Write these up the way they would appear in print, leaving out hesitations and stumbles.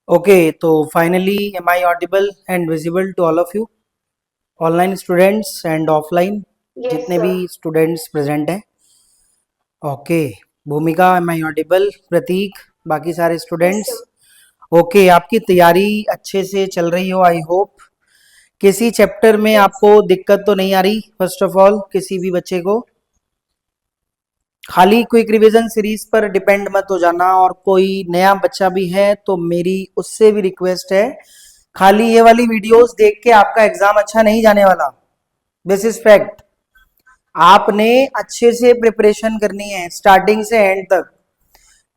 Okay, so finally, am I audible and visible to all of you? Online students and offline Yes, जितने भी sir. Students present हैं. Okay. भूमिका, M I audible? प्रतीक, बाकी सारे Yes, students? sir. Okay. आपकी तैयारी अच्छे से चल रही हो, आई होप. किसी चैप्टर में Yes. आपको दिक्कत तो नहीं आ रही? फर्स्ट ऑफ ऑल, किसी भी बच्चे को खाली क्विक रिवीजन सीरीज पर डिपेंड मत हो जाना. और कोई नया बच्चा भी है तो मेरी उससे भी रिक्वेस्ट है, खाली ये वाली वीडियोस देख के आपका एग्जाम अच्छा नहीं जाने वाला. This is fact. आपने अच्छे से प्रिपरेशन करनी है स्टार्टिंग से एंड तक.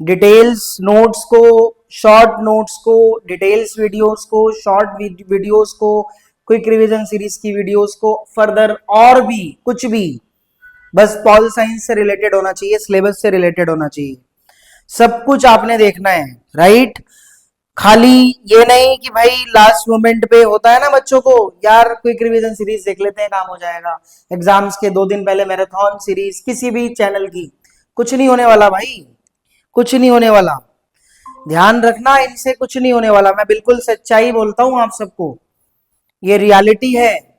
डिटेल्स नोट्स को, शॉर्ट नोट्स को, डिटेल्स वीडियोस को, शॉर्ट वीडियोस को, क्विक रिवीजन सीरीज की वीडियोस को, फर्दर और भी कुछ भी, बस पॉल साइंस से रिलेटेड होना चाहिए, सिलेबस से रिलेटेड होना चाहिए. सब कुछ आपने देखना है, राइट. खाली ये नहीं कि भाई लास्ट मोमेंट पे होता है ना बच्चों को, यार क्विक रिवीजन सीरीज देख लेते हैं काम हो जाएगा, एग्जाम्स के 2 दिन पहले मैराथन सीरीज किसी भी चैनल की. कुछ नहीं होने वाला भाई, कुछ नहीं होने वाला. ध्यान रखना, इनसे कुछ नहीं होने वाला. मैं बिल्कुल सच्चाई बोलता हूं आप सबको, ये रियलिटी है.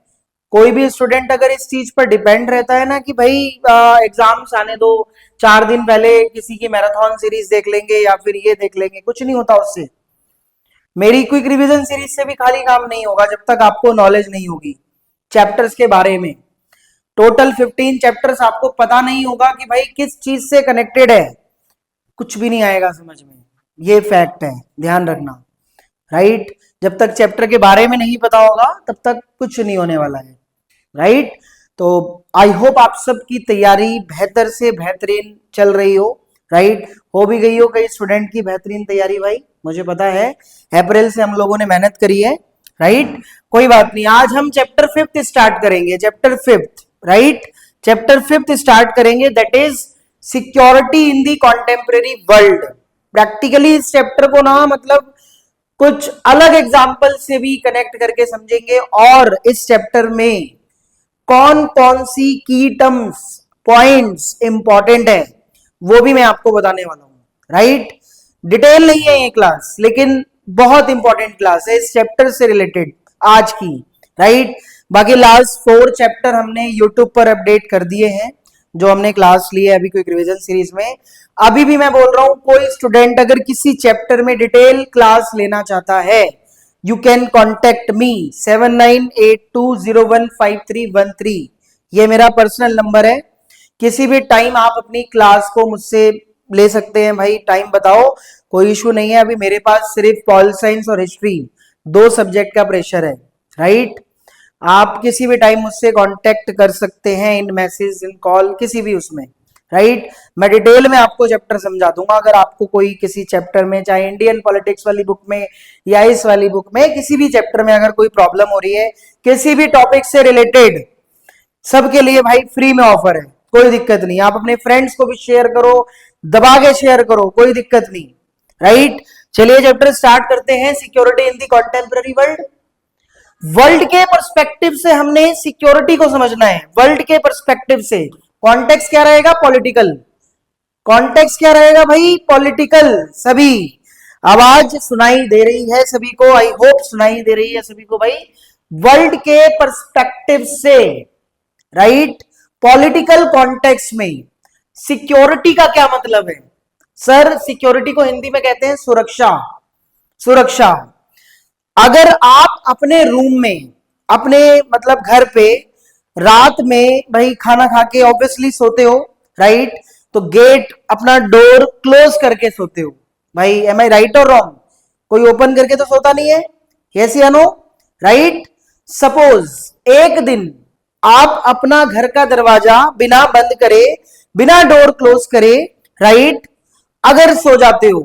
कोई भी स्टूडेंट अगर इस चीज पर डिपेंड रहता है ना कि भाई एग्जाम्स आने दो, 4 दिन पहले किसी की मैराथन सीरीज देख लेंगे या फिर ये देख लेंगे, कुछ नहीं होता उससे. मेरी क्विक रिवीजन सीरीज से भी खाली काम नहीं होगा जब तक आपको नॉलेज नहीं होगी चैप्टर्स के बारे में. टोटल 15 चैप्टर्स आपको पता नहीं होगा कि भाई किस चीज से कनेक्टेड है, कुछ भी नहीं आएगा समझ में. ये फैक्ट है, ध्यान रखना, राइट. जब तक चैप्टर के बारे में नहीं पता होगा तब तक कुछ नहीं होने वाला है, राइट. तो आई होप आप सबकी तैयारी बेहतर से बेहतरीन चल रही हो, राइट. हो भी गई हो कई स्टूडेंट की बेहतरीन तैयारी भाई, मुझे पता है. अप्रैल से हम लोगों ने मेहनत करी है, राइट. कोई बात नहीं, आज हम चैप्टर 5 स्टार्ट करेंगे. Chapter 5, right. चैप्टर 5 स्टार्ट करेंगे, that is security in the contemporary world. Practically इस चैप्टर को ना मतलब कुछ अलग एग्जाम्पल से भी कनेक्ट करके समझेंगे. और इस चैप्टर में कौन कौन सी की टर्म्स, पॉइंट्स इंपॉर्टेंट है, वो भी मैं आपको बताने वाला हूं, राइट. डिटेल नहीं है ये क्लास, लेकिन बहुत इंपॉर्टेंट क्लास है इस चैप्टर से रिलेटेड आज की, राइट. बाकी लास्ट 4 चैप्टर हमने यूट्यूब पर अपडेट कर दिए हैं, जो हमने क्लास ली है अभी क्विक रिवीजन सीरीज में. अभी भी मैं बोल रहा हूं, कोई स्टूडेंट अगर किसी चैप्टर में डिटेल क्लास लेना चाहता है, you can contact me 7982015313. ये मेरा पर्सनल नंबर है. किसी भी टाइम आप अपनी क्लास को मुझसे ले सकते हैं भाई, टाइम बताओ, कोई इशू नहीं है. अभी मेरे पास सिर्फ पॉल साइंस और हिस्ट्री 2 सब्जेक्ट का प्रेशर है, राइट. आप किसी भी टाइम मुझसे कांटेक्ट कर सकते हैं, इन मैसेज, इन कॉल, किसी भी उसमें, राइट. मैं डिटेल में आपको चैप्टर समझा दूंगा. अगर आपको कोई किसी चैप्टर में, चाहे इंडियन पॉलिटिक्स वाली बुक में या इस वाली बुक में, किसी भी चैप्टर में अगर कोई प्रॉब्लम हो रही है किसी भी टॉपिक से रिलेटेड, सबके लिए भाई फ्री में ऑफर है, कोई दिक्कत नहीं. आप अपने फ्रेंड्स को भी शेयर करो, दबा के शेयर करो, कोई दिक्कत नहीं, राइट. चलिए चैप्टर स्टार्ट करते हैं. Security in the contemporary world. World के पर्सपेक्टिव से हमने सिक्योरिटी को समझना है. वर्ल्ड के पर्सपेक्टिव से कॉन्टेक्स्ट क्या रहेगा? पॉलिटिकल. कॉन्टेक्स्ट क्या रहेगा भाई? पॉलिटिकल. सभी आवाज सुनाई दे रही है सभी को? आई होप सुनाई दे रही है सभी को भाई. वर्ल्ड के पर्सपेक्टिव से, राइट. पॉलिटिकल कॉन्टेक्स्ट में सिक्योरिटी का क्या मतलब है? सर, सिक्योरिटी को हिंदी में कहते हैं सुरक्षा. सुरक्षा. अगर आप अपने रूम में, अपने मतलब घर पे रात में भाई खाना खा के ऑब्वियसली सोते हो, राइट. तो गेट अपना डोर क्लोज करके सोते हो भाई. एम आई राइट और रॉन्ग? कोई ओपन करके तो सोता नहीं है, यस या नो, राइट. सपोज एक दिन आप अपना घर का दरवाजा बिना बंद करे, बिना डोर क्लोज करे, राइट, अगर सो जाते हो,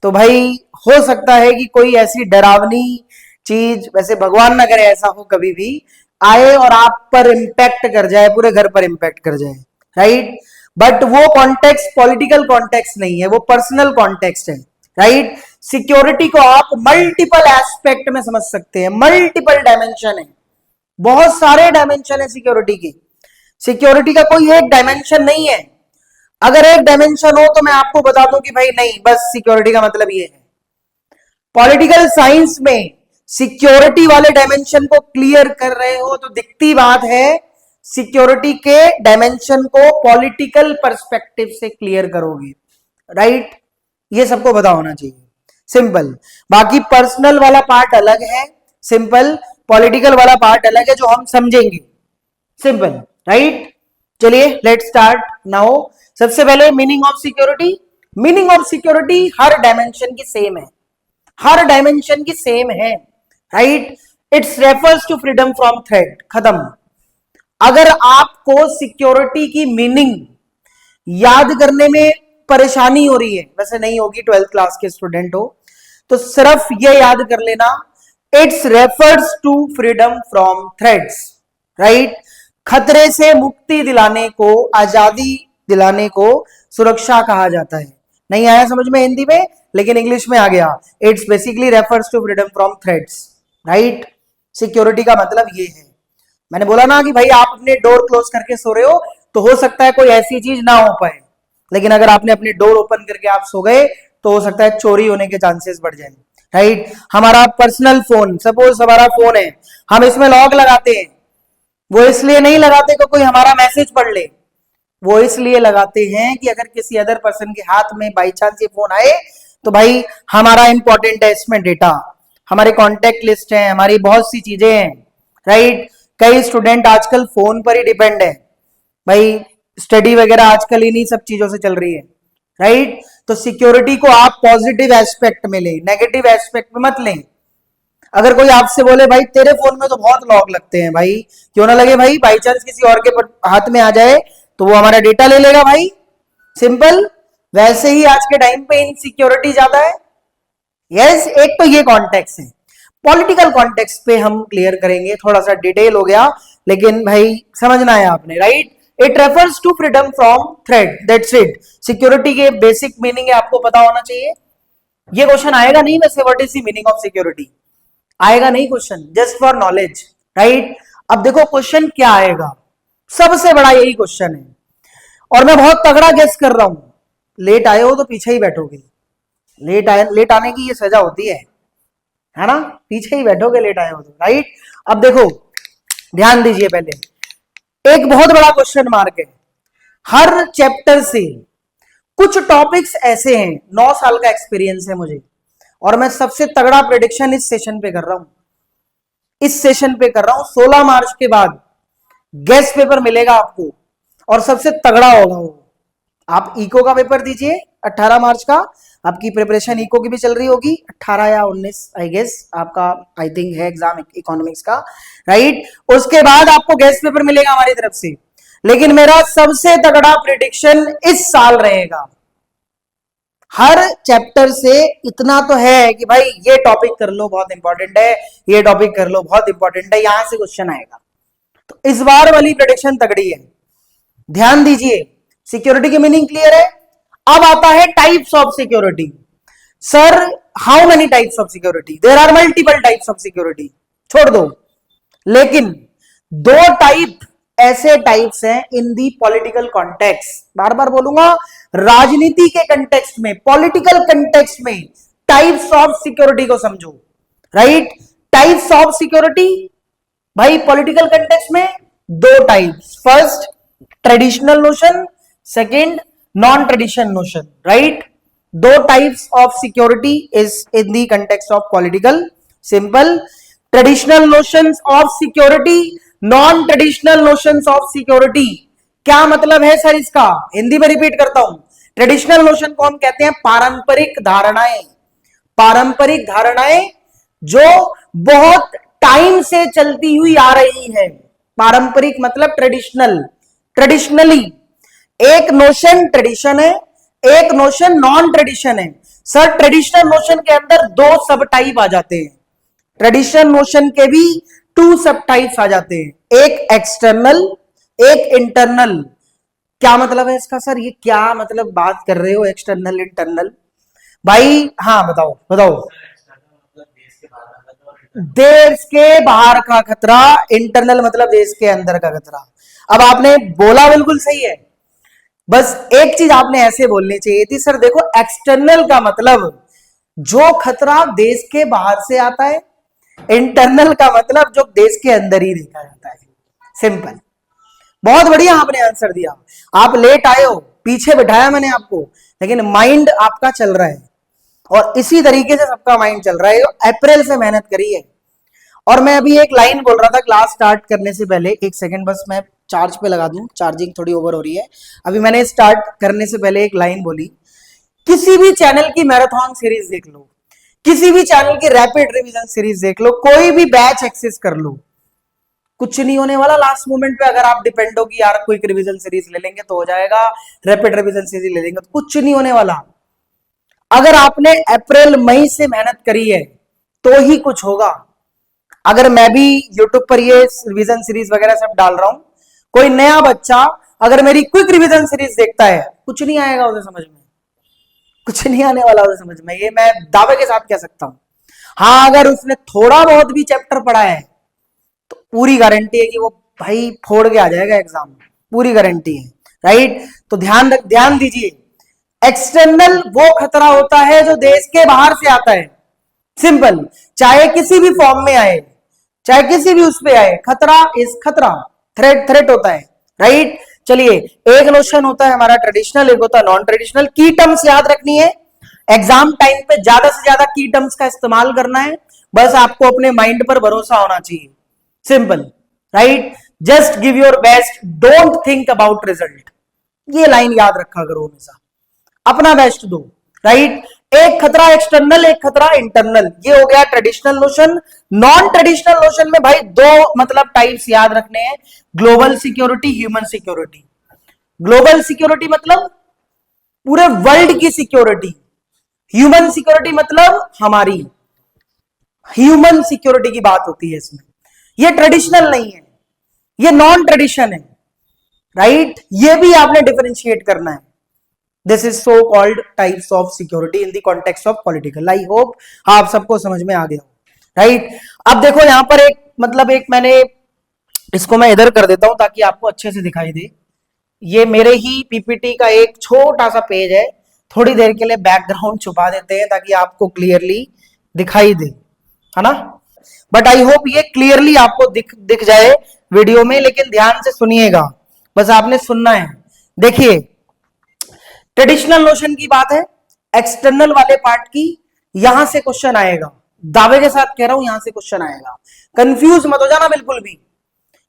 तो भाई हो सकता है कि कोई ऐसी डरावनी चीज, वैसे भगवान ना करे ऐसा हो कभी भी, आए और आप पर इंपैक्ट कर जाए, पूरे घर पर इंपैक्ट कर जाए, राइट. बट वो कॉन्टेक्स्ट पॉलिटिकल कॉन्टेक्स्ट नहीं है, वो पर्सनल कॉन्टेक्स्ट है, राइट. सिक्योरिटी को आप मल्टीपल एस्पेक्ट में समझ सकते हैं. मल्टीपल डायमेंशन है, बहुत सारे डायमेंशन है सिक्योरिटी की. सिक्योरिटी का कोई एक डायमेंशन नहीं है. अगर एक डायमेंशन हो तो मैं आपको बता दूं कि भाई नहीं, बस सिक्योरिटी का मतलब ये है. पॉलिटिकल साइंस में सिक्योरिटी वाले डायमेंशन को क्लियर कर रहे हो तो दिखती बात है सिक्योरिटी के डायमेंशन को पॉलिटिकल पर्सपेक्टिव से क्लियर करोगे, राइट? ये सबको पता होना चाहिए, सिंपल। बाकी पर्सनल वाला पार्ट अलग है, सिंपल। पॉलिटिकल वाला पार्ट अलग है जो हम समझेंगे, सिंपल, राइट? चलिए लेट स्टार्ट नाउ। सबसे पहले meaning of security. Meaning of security हर डायमेंशन की सेम है, हर डायमेंशन की सेम है, right? Its refers to freedom from threat. खत्म। अगर आपको सिक्योरिटी की मीनिंग याद करने में परेशानी हो रही है, वैसे नहीं होगी, 12th क्लास के स्टूडेंट हो तो सिर्फ ये याद कर लेना, its refers to freedom from threats, right? खतरे से मुक्ति दिलाने को, आजादी दिलाने को सुरक्षा कहा जाता है। नहीं आया समझ में हिंदी में, लेकिन इंग्लिश में आ गया। Its basically refers to freedom from threats, right? Security का मतलब ये है। मैंने बोला ना कि भाई आप अपने डोर क्लोज करके सो रहे हो तो हो सकता है कोई ऐसी चीज ना हो पाए, लेकिन अगर आपने अपने डोर ओपन करके आप सो गए तो हो सकता है चोरी होने के चांसेस बढ़ जाए, राइट? हमारा पर्सनल फोन, सपोज हमारा फोन है, हम इसमें लॉक लगाते हैं, वो इसलिए नहीं लगाते कि कोई हमारा मैसेज पढ़ ले, वो इसलिए लगाते हैं कि अगर किसी अदर पर्सन के हाथ में बाई चांस ये फोन आए तो भाई हमारा इंपॉर्टेंट है इसमें डेटा, हमारे कॉन्टेक्ट लिस्ट है, हमारी बहुत सी चीजें हैं, राइट? कई स्टूडेंट आजकल फोन पर ही डिपेंड है भाई, स्टडी वगैरह आजकल इन्हीं सब चीजों से चल रही है, राइट? तो सिक्योरिटी को आप पॉजिटिव एस्पेक्ट में लें, नेगेटिव एस्पेक्ट में मत लें। अगर कोई आपसे बोले भाई तेरे फोन में तो बहुत लॉक लगते हैं, भाई क्यों ना लगे भाई, बाई चांस किसी और के हाथ में आ जाए तो वो हमारा डेटा ले लेगा भाई, सिंपल। वैसे ही आज के टाइम पे इनसिक्योरिटी ज्यादा है। यस, एक तो ये कॉन्टेक्स्ट है। पॉलिटिकल कॉन्टेक्स्ट पे हम क्लियर करेंगे, थोड़ा सा डिटेल हो गया लेकिन भाई समझना है आपने, right? It refers to freedom from threat, that's it. Security के बेसिक मीनिंग है, आपको पता होना चाहिए। ये क्वेश्चन आएगा नहीं वैसे, what is the meaning of security, आएगा नहीं question, just for knowledge, right? अब देखो क्वेश्चन क्या आएगा, सबसे बड़ा यही क्वेश्चन है और मैं बहुत तगड़ा गेस कर रहा हूं। लेट आए हो तो पीछे ही बैठोगे, लेट आने की ये सजा होती है ना? पीछे ही बैठोगे लेट आए हो तो, राइट? अब देखो ध्यान दीजिए, पहले एक बहुत बड़ा क्वेश्चन मार्क है। हर चैप्टर से कुछ टॉपिक्स ऐसे हैं, 9 साल का एक्सपीरियंस है मुझे, और मैं सबसे तगड़ा प्रेडिक्शन इस सेशन पे कर रहा हूं, इस सेशन पे कर रहा हूं। 16 मार्च के बाद गेस्ट पेपर मिलेगा आपको और सबसे तगड़ा होगा वो। आप इको का पेपर दीजिए 18 मार्च का, आपकी प्रिपरेशन इको की भी चल रही होगी, 18 या 19 आई गेस आपका, आई थिंक है एग्जाम इकोनॉमिक्स का, राइट? उसके बाद आपको गेस्ट पेपर मिलेगा हमारी तरफ से, लेकिन मेरा सबसे तगड़ा प्रेडिक्शन इस साल रहेगा। हर चैप्टर से इतना तो है कि भाई ये टॉपिक कर लो बहुत इंपॉर्टेंट है, ये टॉपिक कर लो बहुत इंपॉर्टेंट है, यहां से क्वेश्चन आएगा। तो इस बार वाली प्रेडिक्शन तगड़ी है, ध्यान दीजिए। सिक्योरिटी की मीनिंग क्लियर है। अब आता है types of security. Sir how many types of security? There are multiple types of security, छोड़ दो, लेकिन 2 टाइप ऐसे टाइप्स हैं इन दी पॉलिटिकल कॉन्टेक्स्ट। बार बार बोलूंगा, राजनीति के कंटेक्स्ट में, पॉलिटिकल कंटेक्स्ट में टाइप्स ऑफ सिक्योरिटी को समझो, राइट? टाइप्स ऑफ सिक्योरिटी भाई पॉलिटिकल कंटेक्स्ट में 2 types, first traditional notion, second non traditional notion, right? 2 types of security is in the context of political, simple. Traditional notions of security, non traditional notions of security. क्या मतलब है sir इसका? हिंदी में repeat करता हूं। Traditional notion को हम कहते हैं पारंपरिक धारणाएं, पारंपरिक धारणाएं जो बहुत टाइम से चलती हुई आ रही है। पारंपरिक मतलब ट्रेडिशनल, ट्रेडिशनली। एक नोशन ट्रेडिशन है, एक नोशन नॉन ट्रेडिशन है। सर ट्रेडिशनल नोशन के अंदर 2 सब टाइप आ जाते हैं, ट्रेडिशनल नोशन के भी 2 सब टाइप्स आ जाते हैं, एक एक्सटर्नल, एक इंटरनल। क्या मतलब है इसका सर? ये क्या मतलब बात कर रहे हो एक्सटर्नल इंटरनल? भाई हाँ बताओ बताओ। देश के बाहर का खतरा, इंटरनल मतलब देश के अंदर का खतरा। अब आपने बोला बिल्कुल सही है, बस एक चीज आपने ऐसे बोलनी चाहिए थी, सर देखो एक्सटर्नल का मतलब जो खतरा देश के बाहर से आता है, इंटरनल का मतलब जो देश के अंदर ही देखा जाता है। सिंपल। बहुत बढ़िया आपने आंसर दिया। आप लेट आए हो, पीछे बिठाया मैंने आपको, लेकिन माइंड आपका चल रहा है और इसी तरीके से सबका माइंड चल रहा है। अप्रैल से मेहनत करी है। और मैं अभी एक लाइन बोल रहा था क्लास स्टार्ट करने से पहले, एक सेकंड बस मैं चार्ज पे लगा दूं, चार्जिंग थोड़ी ओवर हो रही है। अभी मैंने स्टार्ट करने से पहले एक लाइन बोली, किसी भी चैनल की मैराथन सीरीज देख लो, किसी भी चैनल की रैपिड रिवीजन सीरीज देख लो, कोई भी बैच एक्सेस कर लो, कुछ नहीं होने वाला लास्ट मोमेंट पे। अगर आप डिपेंड हो कि यार क्विक रिवीजन सीरीज ले लेंगे तो हो जाएगा, रैपिड रिवीजन सीरीज ले लेंगे तो कुछ नहीं होने वाला। अगर आपने अप्रैल मई से मेहनत करी है तो ही कुछ होगा। अगर मैं भी यूट्यूब पर ये रिवीजन सीरीज वगैरह सब डाल रहा हूं, कोई नया बच्चा अगर मेरी क्विक रिवीजन सीरीज देखता है, कुछ नहीं आएगा उसे समझ में, कुछ नहीं आने वाला उसे समझ में, ये मैं दावे के साथ कह सकता हूं। हाँ, अगर उसने थोड़ा बहुत भी चैप्टर पढ़ा है तो पूरी गारंटी है कि वो भाई फोड़ के आ जाएगा एग्जाम में, पूरी गारंटी है। राइट? तो ध्यान दीजिए, एक्सटर्नल वो खतरा होता है जो देश के बाहर से आता है। सिंपल। चाहे किसी भी फॉर्म में आए, चाहे किसी भी उस पे आए, खतरा इज खतरा, थ्रेट होता है। राइट? चलिए, एक नोशन होता है हमारा ट्रेडिशनल, एक होता है नॉन ट्रेडिशनल। की टर्म्स याद रखनी है, एग्जाम टाइम पे ज्यादा से ज्यादा की टर्म्स का इस्तेमाल करना है। बस आपको अपने माइंड पर भरोसा होना चाहिए। Simple. Right? Just give your best, don't think about result. ये लाइन याद रखा करो हमेशा, अपना बेस्ट दो। राइट? एक खतरा एक्सटर्नल, एक खतरा इंटरनल, ये हो गया traditional notion. Non traditional notion में भाई दो मतलब टाइप्स याद रखने हैं, global security, human security. Global security मतलब पूरे वर्ल्ड की सिक्योरिटी, ह्यूमन सिक्योरिटी मतलब हमारी ह्यूमन सिक्योरिटी की बात होती है इसमें। ये ट्रेडिशनल नहीं है, ये नॉन ट्रेडिशन है। राइट? ये भी आपने डिफरेंशिएट करना है। This is so called types of security in the context of political. I hope आप सबको समझ में आ गया हो। राइट? अब देखो यहां पर एक मतलब एक मैंने इसको मैं इधर कर देता हूं ताकि आपको अच्छे से दिखाई दे। ये मेरे ही पीपीटी का एक छोटा सा पेज है, थोड़ी देर के लिए बैकग्राउंड छुपा देते हैं ताकि आपको क्लियरली दिखाई दे, है ना? बट आई होप ये क्लियरली आपको दिख जाए वीडियो में, लेकिन ध्यान से सुनिएगा, बस आपने सुनना है। देखिए, ट्रेडिशनल नोशन की बात है, एक्सटर्नल वाले पार्ट की, यहां से क्वेश्चन आएगा, दावे के साथ कह रहा हूं, यहां से क्वेश्चन आएगा। कंफ्यूज मत हो जाना, बिल्कुल भी,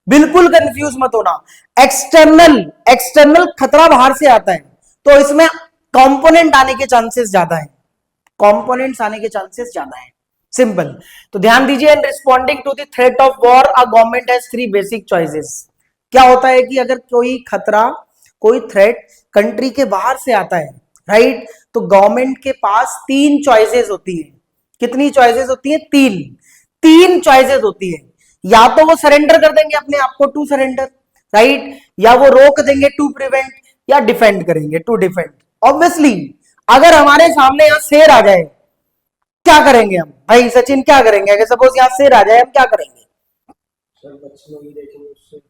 बिल्कुल कंफ्यूज मत होना। एक्सटर्नल खतरा बाहर से आता है तो इसमें कंपोनेंट आने के चांसेस ज्यादा है, कंपोनेंट्स आने के चांसेस ज्यादा है। सिंपल। तो ध्यान दीजिए, in responding to the threat of war a government has three basic choices. क्या होता है कि अगर कोई खतरा, कोई थ्रेट कंट्री के बाहर से आता है, राइट, तो गवर्नमेंट के पास तीन चॉइसेस होती है। कितनी चॉइसेस होती है? तीन चॉइसेस होती है। या तो वो सरेंडर कर देंगे अपने आप को, टू सरेंडर, राइट, या वो रोक देंगे, टू प्रिवेंट, या डिफेंड करेंगे, टू डिफेंड। ऑब्वियसली अगर हमारे सामने यहां शेर आ जाए, क्या करेंगे हम? भाई सचिन क्या करेंगे? अगर सपोज यहां शेर आ जाए, हम क्या करेंगे?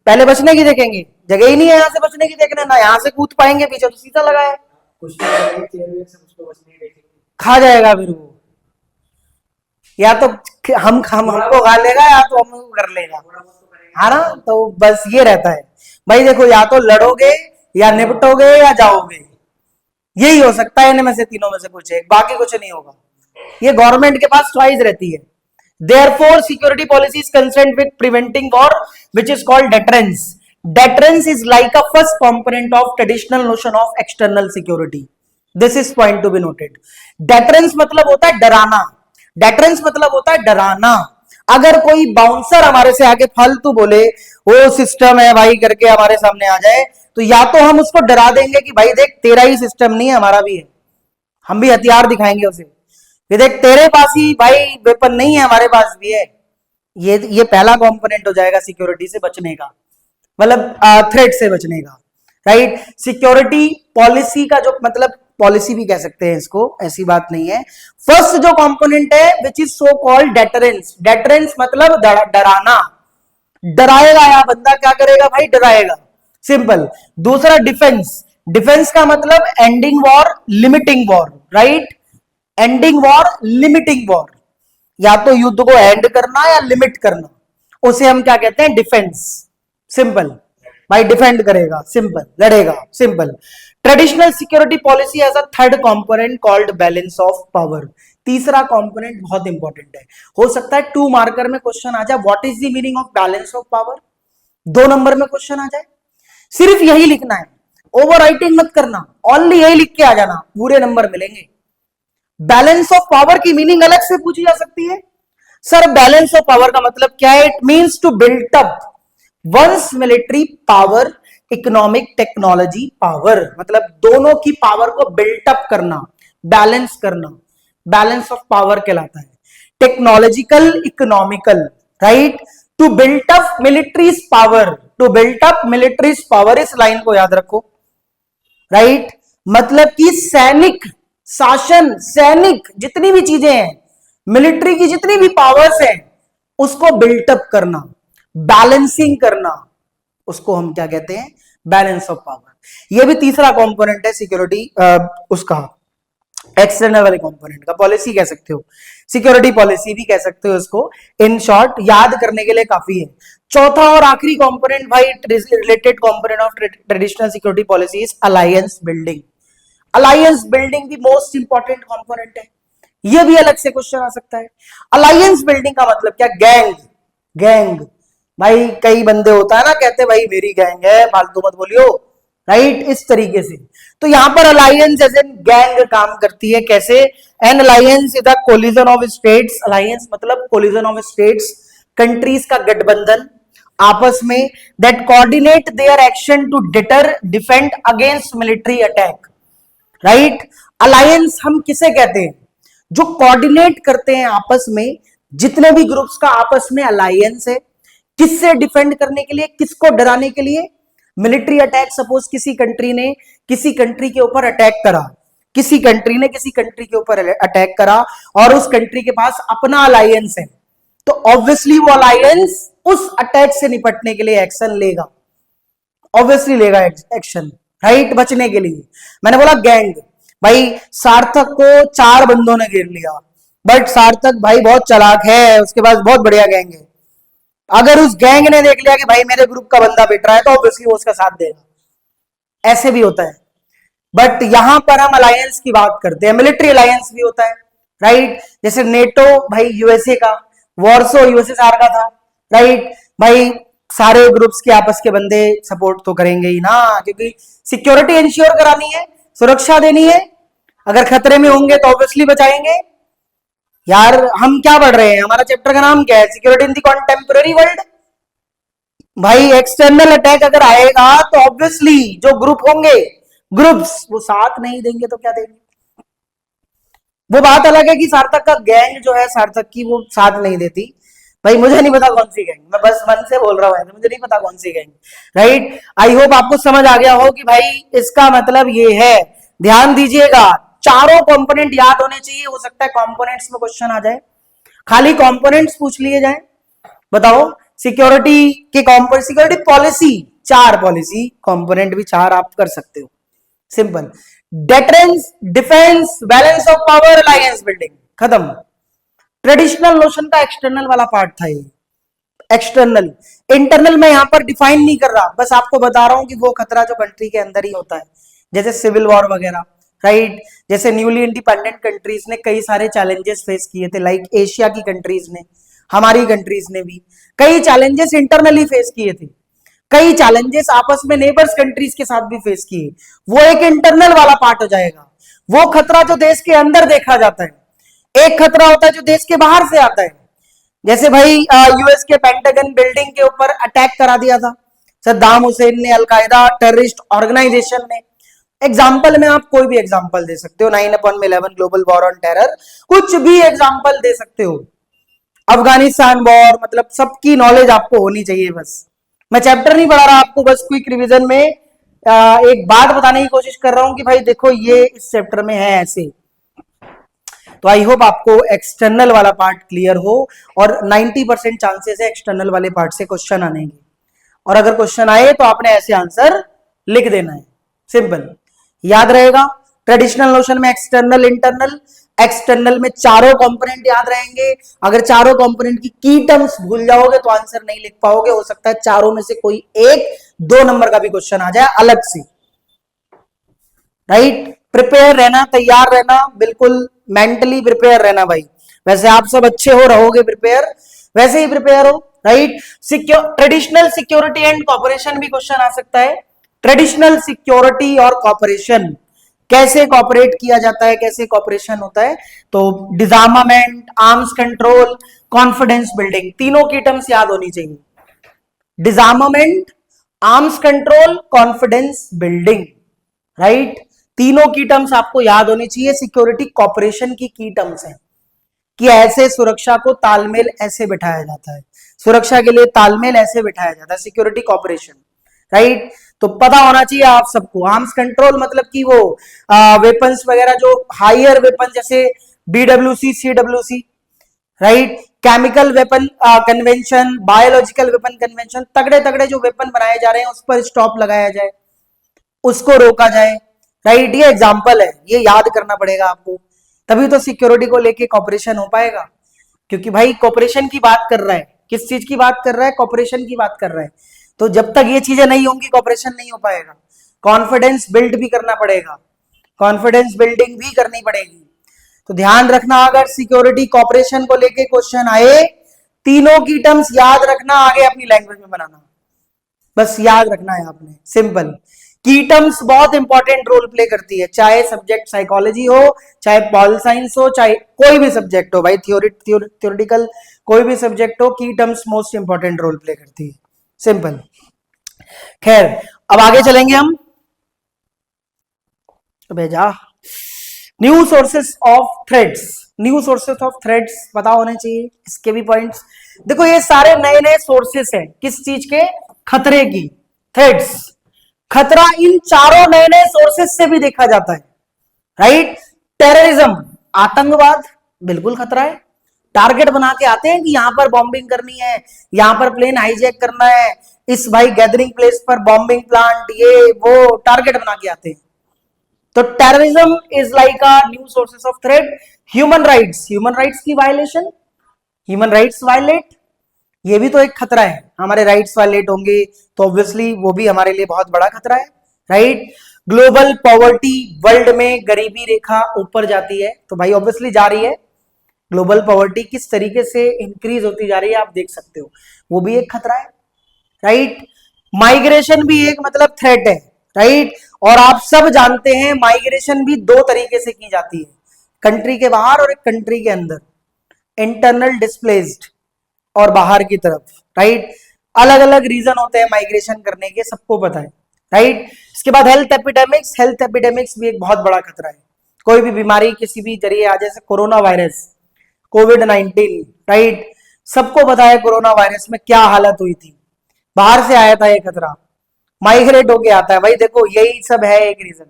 पहले बचने की देखेंगे, जगह ही नहीं है यहां से बचने की देखने, ना यहां से कूद पाएंगे, पीछे तो सीधा लगा है, खा जाएगा फिर वो, या तो हमको खा लेगा या तो हमको कर लेगा, है ना? तो बस ये रहता है भाई। देखो, या तो लड़ोगे या निपटोगे या जाओगे, यही हो सकता है इनमें से तीनों में से कुछ एक, बाकी कुछ नहीं होगा। ये गवर्नमेंट के पास चॉइस रहती है। Therefore, security policy is concerned with preventing war, which is called deterrence. Deterrence is like a first component of traditional notion of external security. This is point to be noted. Deterrence मतलब होता है डराना, deterrence मतलब होता है डराना। अगर कोई बाउंसर हमारे से आके फालतू बोले, वो सिस्टम है भाई करके हमारे सामने आ जाए, तो या तो हम उसको डरा देंगे कि भाई देख तेरा ही सिस्टम नहीं है, हमारा भी है, हम भी हथियार दिखाएंगे उसे, ये देख तेरे पास ही भाई वेपन नहीं है, हमारे पास भी है। ये पहला कंपोनेंट हो जाएगा सिक्योरिटी से बचने का, मतलब थ्रेट से बचने का। राइट? सिक्योरिटी पॉलिसी का जो मतलब, पॉलिसी भी कह सकते हैं इसको, ऐसी बात नहीं है। फर्स्ट जो कंपोनेंट है which is so called deterrence. Deterrence मतलब डराना, डराएगा या बंदा क्या करेगा भाई? डराएगा। सिंपल। दूसरा डिफेंस, डिफेंस का मतलब ending war, limiting war, right, ending war, limiting war, या तो युद्ध को एंड करना या लिमिट करना, उसे हम क्या कहते हैं? डिफेंस। सिंपल भाई, डिफेंड करेगा, सिंपल, लड़ेगा, simple. Traditional security policy as a third component called balance of power. तीसरा कंपोनेंट बहुत इंपॉर्टेंट है, हो सकता है 2 मार्कर में क्वेश्चन आ जाए, what is the meaning of balance of power, 2 number में क्वेश्चन आ जाए, सिर्फ यही लिखना है, ओवर राइटिंग मत करना, ओनली यही लिख के आ जाना, पूरे नंबर मिलेंगे। बैलेंस ऑफ पावर की मीनिंग अलग से पूछी जा सकती है। सर बैलेंस ऑफ पावर का मतलब क्या है? It means to built up one's military power, economic technology power, मतलब दोनों की पावर को बिल्टअप करना, बैलेंस करना, बैलेंस ऑफ पावर कहलाता है। Technological, economical, right. To built up militaries power, to built up militaries power, इस लाइन को याद रखो, राइट। मतलब कि सैनिक शासन, सैनिक जितनी भी चीजें हैं, मिलिट्री की जितनी भी पावर्स हैं, उसको बिल्टअप करना, बैलेंसिंग करना, उसको हम क्या कहते हैं? Balance of power. यह भी तीसरा कंपोनेंट है सिक्योरिटी, उसका एक्सटर्नल वाले कंपोनेंट का। पॉलिसी कह सकते हो, सिक्योरिटी पॉलिसी भी कह सकते हो इसको, इन शॉर्ट याद करने के लिए काफी है। चौथा और आखिरी कंपोनेंट भाई, related component of traditional security policy is alliance building. Alliance building भी मोस्ट इंपॉर्टेंट कंपोनेंट है, यह भी अलग से क्वेश्चन आ सकता है। अलायंस बिल्डिंग का मतलब क्या? गैंग, गैंग भाई, कई बंदे होता है ना, कहते भाई मेरी गैंग है, फालतू मत बोलियो, राइट, इस तरीके से। तो यहां पर अलायंस एज एन गैंग काम करती है। कैसे? An alliance is a collision of states, alliance मतलब कोलिजन ऑफ स्टेट्स, कंट्रीज का गठबंधन आपस में, that coordinate their action to deter, defend against military attack, right. Alliance हम किसे कहते हैं? जो कोऑर्डिनेट करते हैं आपस में, जितने भी ग्रुप्स का आपस में अलायंस है, किससे डिफेंड करने के लिए, किसको डराने के लिए? Military attack. सपोज किसी कंट्री ने किसी कंट्री के ऊपर अटैक करा, किसी कंट्री ने किसी कंट्री के ऊपर अटैक करा, और उस कंट्री के पास अपना अलायंस है, तो ऑब्वियसली वो अलायंस उस अटैक से निपटने के लिए एक्शन लेगा, ऑब्वियसली लेगा एक्शन, राइट, बचने के लिए। मैंने बोला गैंग, भाई सार्थक को 4 बंदों ने घेर लिया, बट सार्थक भाई बहुत चालाक है, उसके पास बहुत बढ़िया गैंग है। अगर उस गैंग ने देख लिया कि भाई मेरे ग्रुप का बंदा पिट रहा है, तो ऑब्वियसली वो उसका साथ देगा, ऐसे भी होता है। बट यहां पर हम अलायंस की बात करते हैं, मिलिट्री अलायंस भी होता है, राइट। जैसे नेटो भाई यूएसए का, वॉर्सो यूएसएसआर का था, राइट। भाई सारे ग्रुप्स के आपस के बंदे सपोर्ट तो करेंगे ही ना, क्योंकि सिक्योरिटी इंश्योर करानी है, सुरक्षा देनी है। अगर खतरे में होंगे तो ऑब्वियसली बचाएंगे। यार हम क्या पढ़ रहे हैं? हमारा चैप्टर का नाम क्या है? Security in the contemporary world. भाई एक्सटर्नल अटैक अगर आएगा तो ऑब्वियसली जो ग्रुप होंगे, ग्रुप्स, वो साथ नहीं देंगे तो क्या देंगे? वो बात अलग है कि सार्थक का गैंग जो है, सार्थक की वो साथ नहीं देती। भाई मुझे नहीं पता कौन सी गैंग, मैं बस मन से बोल रहा हूँ, मुझे नहीं पता कौन सी गैंग, राइट। आई होप आपको समझ आ गया हो कि भाई इसका मतलब ये है। ध्यान दीजिएगा, चारों कंपोनेंट याद होने चाहिए। हो सकता है कंपोनेंट्स में क्वेश्चन आ जाए, खाली कंपोनेंट्स पूछ लिए जाए। बताओ सिक्योरिटी के component, security policy 4 policy component भी 4 आप कर सकते हो, simple. Deterrence, defence, balance of power, alliance building, खत्म। ट्रेडिशनल नोशन का एक्सटर्नल वाला पार्ट था ये, एक्सटर्नल। इंटरनल मैं यहां पर डिफाइन नहीं कर रहा, बस आपको बता रहा हूं कि वो खतरा जो कंट्री के अंदर ही होता है, जैसे सिविल वॉर वगैरह, राइट। जैसे न्यूली इंडिपेंडेंट कंट्रीज ने कई सारे चैलेंजेस फेस किए थे, लाइक एशिया की कंट्रीज ने, हमारी कंट्रीज ने भी कई चैलेंजेस इंटरनली फेस किए थे, कई चैलेंजेस आपस में नेबर्स कंट्रीज के साथ भी फेस किए। वो एक इंटरनल वाला पार्ट हो जाएगा। वो खतरा जो देश के अंदर देखा जाता है, एक खतरा होता है जो देश के बाहर से आता है। जैसे भाई यूएस के पेंटागन बिल्डिंग के ऊपर अटैक करा दिया था सद्दाम हुसैन ने, अलकायदा टेररिस्ट ऑर्गेनाइजेशन ने। एग्जाम्पल में आप कोई भी एग्जाम्पल दे सकते हो, 9/11 ग्लोबल वॉर ऑन टेरर, कुछ भी एग्जाम्पल दे सकते हो। अफगानिस्तान वॉर, मतलब सबकी नॉलेज आपको होनी चाहिए। बस मैं चैप्टर नहीं पढ़ा रहा आपको, बस क्विक रिवीजन में एक बात बताने की कोशिश कर रहा हूं कि भाई देखो ये इस चैप्टर में है ऐसे। तो आई होप आपको एक्सटर्नल वाला पार्ट क्लियर हो, और 90% चांसेस है एक्सटर्नल वाले पार्ट से क्वेश्चन आने के। और अगर क्वेश्चन आए तो आपने ऐसे आंसर लिख देना है, सिंपल, याद रहेगा। ट्रेडिशनल नोशन में एक्सटर्नल, इंटरनल, एक्सटर्नल में चारों कंपोनेंट याद रहेंगे। अगर चारों कंपोनेंट की टर्म्स भूल जाओगे तो आंसर नहीं लिख पाओगे। हो सकता है चारों में से कोई एक 2 नंबर का भी क्वेश्चन आ जाए अलग से, राइट। प्रिपेयर रहना, तैयार रहना, बिल्कुल मेंटली प्रिपेयर रहना भाई। वैसे आप सब अच्छे हो, रहोगे प्रिपेयर, वैसे ही प्रिपेयर हो, right. Traditional security and cooperation भी क्वेश्चन आ सकता है। ट्रेडिशनल सिक्योरिटी और कॉपरेशन, कैसे कॉपरेट किया जाता है, कैसे कॉपरेशन होता है। तो disarmament, arms control, confidence building, तीनों की टर्म्स याद होनी चाहिए। Disarmament, arms control, confidence building, right. तीनों की टर्म्स आपको याद होनी चाहिए। सिक्योरिटी कॉपरेशन की टर्म्स है कि ऐसे सुरक्षा को तालमेल ऐसे बिठाया जाता है, सुरक्षा के लिए तालमेल ऐसे बिठाया जाता है, सिक्योरिटी कॉपरेशन, राइट। तो पता होना चाहिए आप सबको। आर्म्स कंट्रोल मतलब कि वो वेपन्स वगैरह जो हायर वेपन जैसे BWC, CWC, right. Chemical weapon convention, biological weapon convention, तगड़े तगड़े जो वेपन बनाए जा रहे हैं उस पर स्टॉप लगाया जाए, उसको रोका जाए, राइट। ये एग्जाम्पल है, ये याद करना पड़ेगा आपको, तभी तो सिक्योरिटी को लेके कॉपरेशन हो पाएगा। क्योंकि भाई कॉपरेशन की बात कर रहा है, किस चीज की बात कर रहा है, कॉपरेशन की बात कर रहा है। तो जब तक ये चीजें नहीं होंगी कॉपरेशन नहीं हो पाएगा। कॉन्फिडेंस बिल्ड भी करना पड़ेगा, कॉन्फिडेंस बिल्डिंग भी करनी पड़ेगी। तो ध्यान रखना, अगर सिक्योरिटी कॉपरेशन को लेके क्वेश्चन आए, तीनों की टर्म्स याद रखना, आगे अपनी लैंग्वेज में बनाना, बस याद रखना है आपने, सिंपल। की टर्म्स बहुत इंपॉर्टेंट रोल प्ले करती है, चाहे सब्जेक्ट साइकोलॉजी हो, चाहे पॉल साइंस हो, चाहे कोई भी सब्जेक्ट हो भाई, थियोरिटिकल कोई भी सब्जेक्ट हो, की terms most important role play करती है, सिंपल। खैर अब आगे चलेंगे हम। भेजा new sources of threads, new sources of threads पता होने चाहिए, इसके भी पॉइंट्स। देखो ये सारे नए नए सोर्सेस हैं, किस चीज के, खतरे की, थ्रेड्स। खतरा इन चारों नए नए सोर्सेस से भी देखा जाता है, राइट। टेररिज्म, आतंकवाद, बिल्कुल खतरा है। टारगेट बना के आते हैं कि यहां पर बॉम्बिंग करनी है, यहां पर प्लेन हाईजैक करना है, इस भाई गैदरिंग प्लेस पर बॉम्बिंग प्लांट, ये वो टारगेट बना के आते हैं। तो terrorism is like a new sources of threat. Human rights, human rights की वायलेशन, ह्यूमन राइट्स वायलेट, ये भी तो एक खतरा है। हमारे राइट्स वायलेट होंगे तो ऑब्वियसली वो भी हमारे लिए बहुत बड़ा खतरा है, राइट। ग्लोबल पॉवर्टी, वर्ल्ड में गरीबी रेखा ऊपर जाती है, तो भाई ऑब्वियसली जा रही है। ग्लोबल पॉवर्टी किस तरीके से इंक्रीज होती जा रही है आप देख सकते हो, वो भी एक खतरा है, राइट। माइग्रेशन भी एक मतलब थ्रेट है, राइट। और आप सब जानते हैं माइग्रेशन भी दो तरीके से की जाती है, कंट्री के बाहर और एक कंट्री के अंदर, इंटरनल डिस्प्लेस्ड और बाहर की तरफ, राइट। अलग अलग रीजन होते हैं माइग्रेशन करने के, सबको पता है, राइट। इसके बाद हेल्थ एपिडेमिक्स, हेल्थ एपिडेमिक्स भी एक बहुत बड़ा खतरा है। कोई भी बीमारी किसी भी जरिए आ, जैसे कोरोना वायरस, कोविड-19, राइट। सबको पता है कोरोना वायरस में क्या हालत हुई थी, बाहर से आया था ये खतरा, माइग्रेट होके आता है भाई, देखो यही सब है एक रीजन,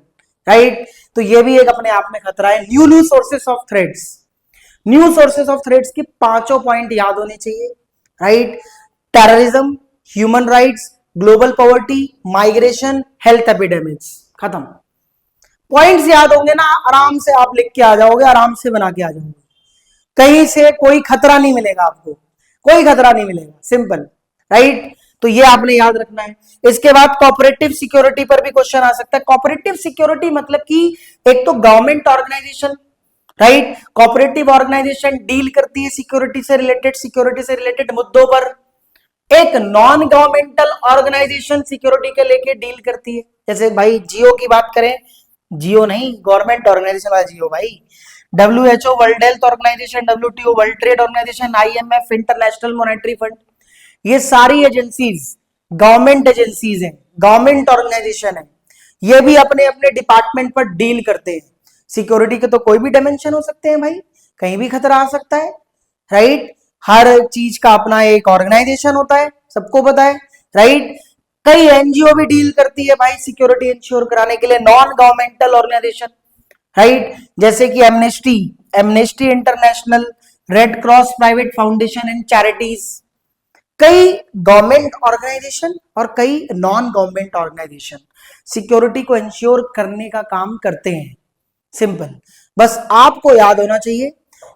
राइट। तो ये भी एक अपने आप में खतरा है। New new sources of threats, new sources of threats की पांचों पॉइंट याद होने चाहिए, right. Terrorism, human rights, global poverty, migration, health epidemics, खत्म। पॉइंट्स याद होंगे ना, आराम से आप लिख के आ जाओगे, आराम से बना के आ जाओगे, कहीं से कोई खतरा नहीं मिलेगा आपको, कोई खतरा नहीं मिलेगा, सिंपल, राइट। तो ये आपने याद रखना है। इसके बाद कोऑपरेटिव सिक्योरिटी पर भी क्वेश्चन आ सकता है। कोऑपरेटिव सिक्योरिटी मतलब कि एक तो government organisation, right, cooperative organisation deal करती है सिक्योरिटी से रिलेटेड मुद्दों पर। एक नॉन गवर्नमेंटल ऑर्गेनाइजेशन सिक्योरिटी के लेके डील करती है, जैसे भाई जियो की बात करें, जियो नहीं, गवर्नमेंट ऑर्गेनाइजेशन वाला जियो भाई, WHO world health organisation, WTO world trade organisation, IMF international monetary fund, ये सारी एजेंसीज गवर्नमेंट एजेंसीज हैं, गवर्नमेंट ऑर्गेनाइजेशन है। ये भी अपने अपने डिपार्टमेंट पर डील करते हैं। सिक्योरिटी के तो कोई भी डायमेंशन हो सकते हैं भाई, कहीं भी खतरा आ सकता है, राइट। हर चीज का अपना एक ऑर्गेनाइजेशन होता है, सबको पता है, राइट। कई NGO भी डील करती है भाई सिक्योरिटी इंश्योर कराने के लिए, नॉन गवर्नमेंटल ऑर्गेनाइजेशन, राइट, जैसे कि amnesty, amnesty international, red cross private foundation and charities. कई गवर्नमेंट ऑर्गेनाइजेशन और कई नॉन गवर्नमेंट ऑर्गेनाइजेशन सिक्योरिटी को इंश्योर करने का काम करते हैं, सिंपल। बस आपको याद होना चाहिए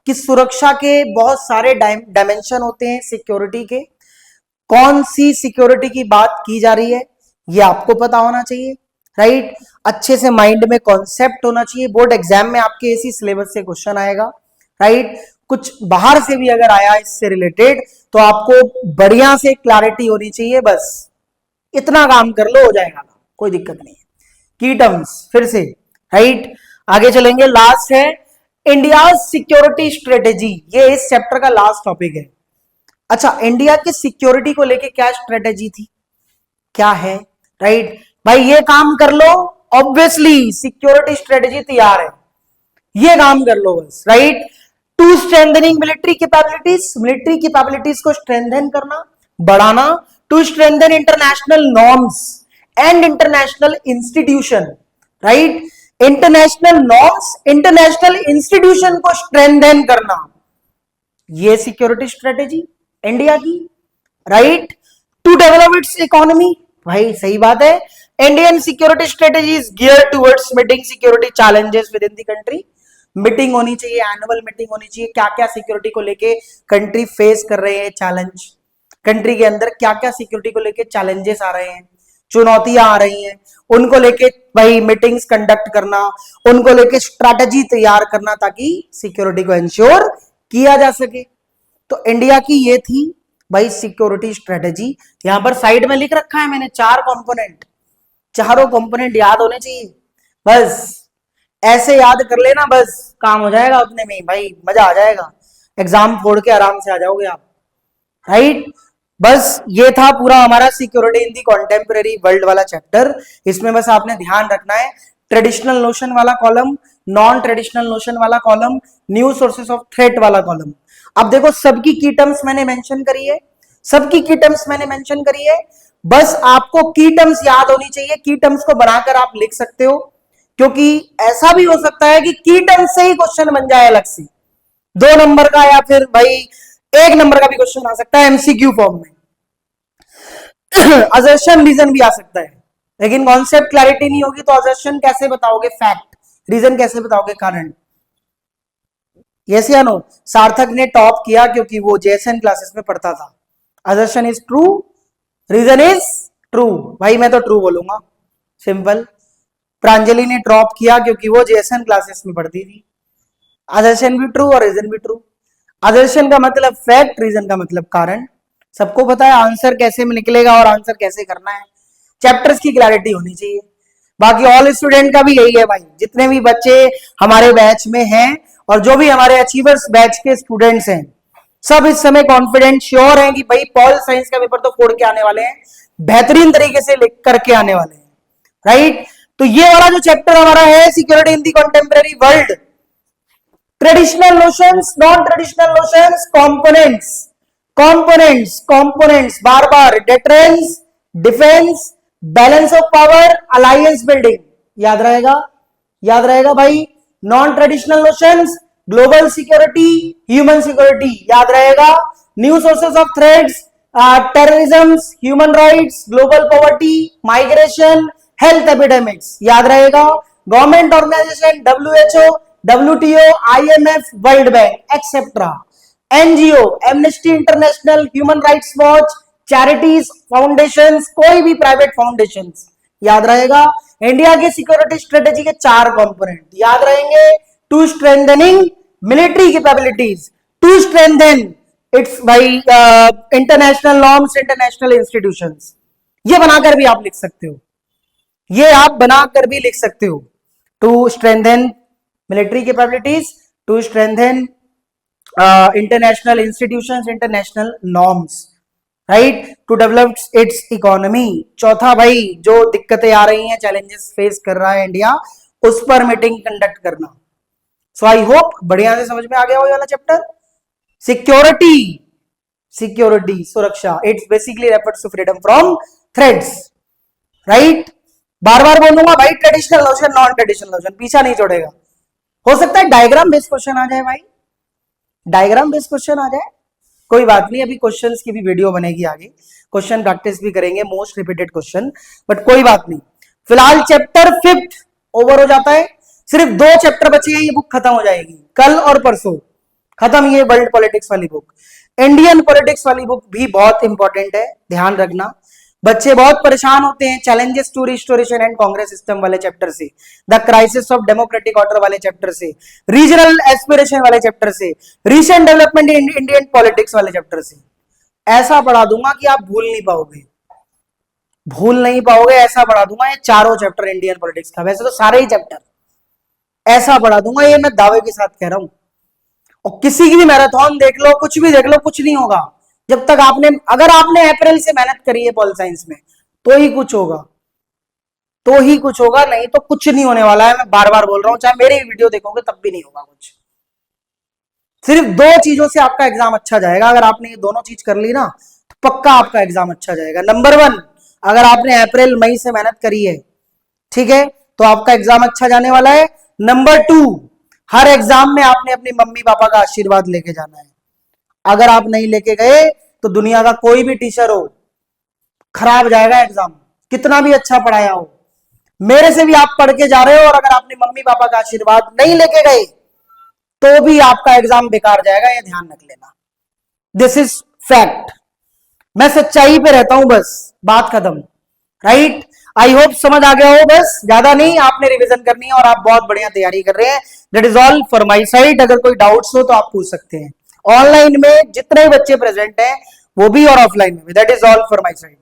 कि सुरक्षा के बहुत सारे डायमेंशन होते हैं सिक्योरिटी के। कौन सी सिक्योरिटी की बात की जा रही है ये आपको पता होना चाहिए, राइट। अच्छे से माइंड में कॉन्सेप्ट होना चाहिए। बोर्ड एग्जाम में आपके इसी सिलेबस से क्वेश्चन आएगा, राइट। कुछ बाहर से भी अगर आया इससे रिलेटेड तो आपको बढ़िया से क्लैरिटी होनी चाहिए। बस इतना काम कर लो, हो जाएगा, कोई दिक्कत नहीं है। की टर्म्स फिर से, राइट। आगे चलेंगे, लास्ट है इंडिया सिक्योरिटी स्ट्रेटेजी। ये इस चैप्टर का लास्ट टॉपिक है। अच्छा, इंडिया की सिक्योरिटी को लेके क्या स्ट्रेटेजी थी, क्या है, राइट। भाई ये काम कर लो, ऑब्वियसली सिक्योरिटी स्ट्रेटेजी तैयार है, ये काम कर लो बस, right. To strengthening military capabilities, military capabilities को स्ट्रेंथन करना, बढ़ाना। To strengthen international norms and international institution, right. International norms, international institution को स्ट्रेंथन करना, ये सिक्योरिटी स्ट्रेटेजी इंडिया की, right. To develop its economy, भाई सही बात है। Indian security strategy is gear towards meeting security challenges within the country. Meeting होनी चाहिए, एनुअल मीटिंग होनी चाहिए, क्या क्या सिक्योरिटी को लेके कंट्री फेस कर रहे हैं चैलेंज, कंट्री के अंदर क्या क्या सिक्योरिटी को लेके चैलेंजेस आ रहे हैं, चुनौतियां आ रही हैं, उनको लेके भाई मीटिंग्स कंडक्ट करना, उनको लेके स्ट्रैटेजी तैयार करना ताकि सिक्योरिटी को इंश्योर किया जा सके। तो इंडिया की ये थी भाई सिक्योरिटी स्ट्रेटेजी। यहां पर साइड में लिख रखा है मैंने 4 कंपोनेंट, चारों कंपोनेंट याद होने चाहिए। बस ऐसे याद कर लेना, बस काम हो जाएगा उतने में, भाई मजा आ जाएगा, एग्जाम फोड़ के आराम से आ जाओगे आप, राइट। बस ये था पूरा हमारा security in the contemporary world वाला चैप्टर। इसमें बस आपने ध्यान रखना है ट्रेडिशनल नोशन वाला कॉलम, नॉन ट्रेडिशनल नोशन वाला column, new sources of threat वाला कॉलम। अब देखो सबकी की टर्म्स मैंने मेंशन करी है, सबकी की टर्म्स मैंने मेंशन करी है। बस आपको की टर्म्स याद होनी चाहिए, की टर्म्स को बनाकर आप लिख सकते हो, क्योंकि ऐसा भी हो सकता है कि की टर्म्स से ही क्वेश्चन बन जाए अलग से 2 नंबर का, या फिर भाई 1 नंबर का भी क्वेश्चन आ सकता है एमसीक्यू फॉर्म में। असर्शन रीजन भी आ सकता है, लेकिन कॉन्सेप्ट क्लैरिटी नहीं होगी तो असर्शन कैसे बताओगे, फैक्ट, रीजन कैसे बताओगे, कारण। यस या नो। सार्थक ने टॉप किया क्योंकि वो जेएसएन क्लासेस में पढ़ता था। Assertion is true, reason is true, भाई मैं तो ट्रू बोलूंगा, सिंपल। प्रांजलि ने टॉप किया क्योंकि वो जेएसएन क्लासेस में पढ़ती थी। असर्शन भी ट्रू और रीजन भी ट्रू। असर्शन का मतलब फैक्ट, रीजन का मतलब कारण। सबको पता है आंसर कैसे में निकलेगा और आंसर कैसे करना है, चैप्टर्स की क्लैरिटी होनी चाहिए। बाकी ऑल स्टूडेंट का भी यही है भाई, जितने भी बच्चे हमारे बैच में हैं और जो भी हमारे अचीवर्स बैच के स्टूडेंट्स हैं, सब इस समय कॉन्फिडेंट श्योर हैं कि भाई पॉल साइंस का पेपर तो फोड़ के आने वाले हैं, बेहतरीन तरीके से लिख करके आने वाले हैं, राइट। तो ये वाला जो चैप्टर हमारा है security in the contemporary world, traditional notions, non traditional notions, components, components, components, बार बार difference, defence, balance of power, alliance building, याद रहेगा, याद रहेगा भाई। Non traditional notions, global security, human security, याद रहेगा। New sources of threats, terrorism, human rights, global poverty, migration, health epidemics, याद रहेगा। Government organisation, WHO, WTO, IMF, world bank etcetera, NGO, amnesty international, human rights watch, charities, foundations, कोई भी private foundations, याद रहेगा। India की security strategy के 4 component याद रहेंगे। To strengthening military capabilities, to strengthen its भाई इंटरनेशनल नॉर्म्स, इंटरनेशनल इंस्टीट्यूशंस, ये बनाकर भी आप लिख सकते हो, ये आप बनाकर भी लिख सकते हो। To strengthen military capabilities, to strengthen international institutions, international norms, right, to develop its economy. चौथा भाई जो दिक्कतें आ रही हैं, चैलेंजेस फेस कर रहा है इंडिया, उस पर मीटिंग कंडक्ट करना। सो आई होप बढ़िया से समझ में आ गया वो वाला चैप्टर। सिक्योरिटी, सिक्योरिटी सुरक्षा, it's basically refers to freedom from threats, right. बार बार बोलूंगा भाई, traditional notion, non traditional notion, पीछा नहीं छोड़ेगा। हो सकता है डायग्राम बेस्ड क्वेश्चन आ जाए भाई, डायग्राम बेस्ड क्वेश्चन आ जाए, कोई बात नहीं, अभी क्वेश्चंस की भी वीडियो बनेगी आगे, क्वेश्चन प्रैक्टिस भी करेंगे, मोस्ट रिपीटेड क्वेश्चन, बट कोई बात नहीं। फिलहाल चैप्टर 5 ओवर हो जाता है। सिर्फ 2 चैप्टर बचे हैं, ये बुक खत्म हो जाएगी कल और परसों, खत्म ये वर्ल्ड पॉलिटिक्स वाली बुक। इंडियन पॉलिटिक्स वाली बुक भी बहुत इंपॉर्टेंट है, ध्यान रखना। बच्चे बहुत परेशान होते हैं challenges to restoration and Congress system वाले चैप्टर से, the crisis of democratic order वाले चैप्टर से, रीजनल एस्पिरेशन वाले चैप्टर से, recent development in Indian politics वाले चैप्टर से। ऐसा पढ़ा दूंगा कि आप भूल नहीं पाओगे, भूल नहीं पाओगे, ऐसा पढ़ा दूंगा ये चारों चैप्टर इंडियन पॉलिटिक्स का, वैसे तो सारे ही चैप्टर ऐसा पढ़ा दूंगा, ये मैं दावे के साथ कह रहा हूं। और किसी की भी मैराथन देख लो, कुछ भी देख लो, कुछ नहीं होगा जब तक आपने, अगर आपने अप्रैल से मेहनत करी है पॉल साइंस में, तो ही कुछ होगा, तो ही कुछ होगा, नहीं तो कुछ नहीं होने वाला है। मैं बार बार बोल रहा हूं, चाहे मेरी वीडियो देखोगे तब भी नहीं होगा कुछ। सिर्फ 2 चीजों से आपका एग्जाम अच्छा जाएगा, अगर आपने ये दोनों चीज कर ली ना तो पक्का आपका एग्जाम अच्छा जाएगा। नंबर 1, अगर आपने अप्रैल मई से मेहनत करी है, ठीक है, तो आपका एग्जाम अच्छा जाने वाला है। नंबर 2, हर एग्जाम में आपने अपनी मम्मी पापा का आशीर्वाद लेके जाना है। अगर आप नहीं लेके गए तो दुनिया का कोई भी टीचर हो, खराब जाएगा एग्जाम, कितना भी अच्छा पढ़ाया हो। मेरे से भी आप पढ़ के जा रहे हो और अगर आपने मम्मी पापा का आशीर्वाद नहीं लेके गए तो भी आपका एग्जाम बेकार जाएगा, ये ध्यान रख लेना। दिस इज फैक्ट, मैं सच्चाई पे रहता हूं, बस बात खत्म, राइट। आई होप समझ आ गया हो, बस ज्यादा नहीं, आपने रिवीजन करनी है और आप बहुत बढ़िया तैयारी कर रहे हैं। That is all for my side. अगर कोई डाउट्स हो तो आप पूछ सकते हैं। ऑनलाइन में जितने बच्चे प्रेजेंट हैं वो भी और ऑफलाइन में भी, that is all for my side.